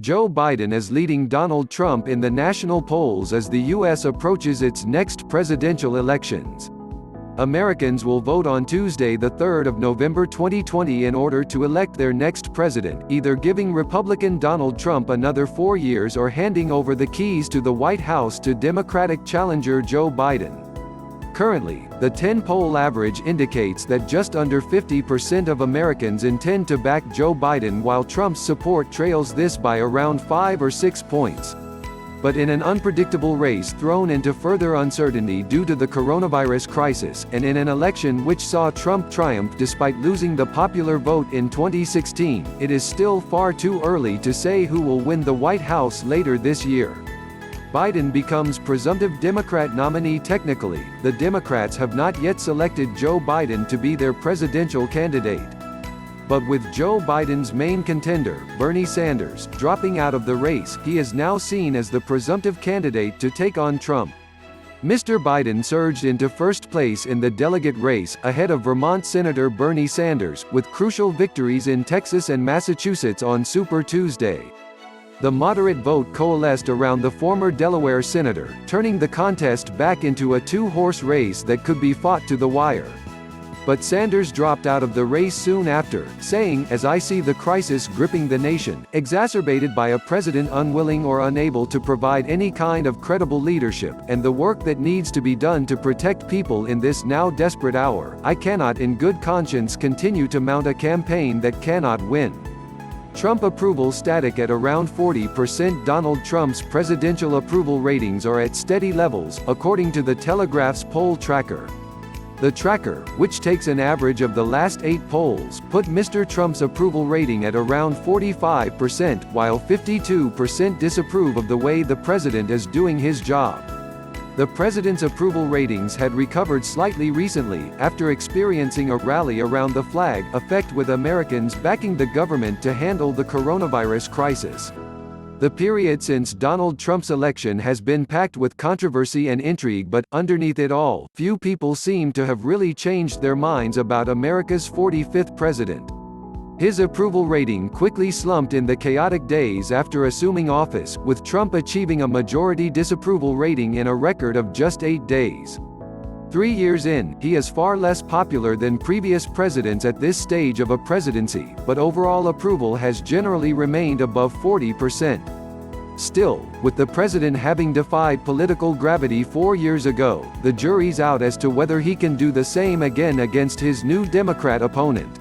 Joe Biden is leading Donald Trump in the national polls as the U.S. approaches its next presidential elections. Americans will vote on Tuesday, the 3rd of November 2020 in order to elect their next president, either giving Republican Donald Trump another 4 years or handing over the keys to the White House to Democratic challenger Joe Biden. Currently, the 10-poll average indicates that just under 50% of Americans intend to back Joe Biden, while Trump's support trails this by around 5 or 6 points. But in an unpredictable race thrown into further uncertainty due to the coronavirus crisis, and in an election which saw Trump triumph despite losing the popular vote in 2016, it is still far too early to say who will win the White House later this year. Biden becomes presumptive Democrat nominee. Technically, the Democrats have not yet selected Joe Biden to be their presidential candidate. But with Joe Biden's main contender, Bernie Sanders, dropping out of the race, he is now seen as the presumptive candidate to take on Trump. Mr. Biden surged into first place in the delegate race, ahead of Vermont Senator Bernie Sanders, with crucial victories in Texas and Massachusetts on Super Tuesday. The moderate vote coalesced around the former Delaware senator, turning the contest back into a two-horse race that could be fought to the wire. But Sanders dropped out of the race soon after, saying, "As I see the crisis gripping the nation, exacerbated by a president unwilling or unable to provide any kind of credible leadership, and the work that needs to be done to protect people in this now desperate hour, I cannot in good conscience continue to mount a campaign that cannot win." Trump approval static at around 40%. Donald Trump's presidential approval ratings are at steady levels, according to the Telegraph's poll tracker. The tracker, which takes an average of the last 8 polls, put Mr. Trump's approval rating at around 45%, while 52% disapprove of the way the president is doing his job. The president's approval ratings had recovered slightly recently, after experiencing a rally around the flag effect, with Americans backing the government to handle the coronavirus crisis. The period since Donald Trump's election has been packed with controversy and intrigue, but, underneath it all, few people seem to have really changed their minds about America's 45th president. His approval rating quickly slumped in the chaotic days after assuming office, with Trump achieving a majority disapproval rating in a record of just 8 days. 3 years in, he is far less popular than previous presidents at this stage of a presidency, but overall approval has generally remained above 40%. Still, with the president having defied political gravity 4 years ago, the jury's out as to whether he can do the same again against his new Democrat opponent.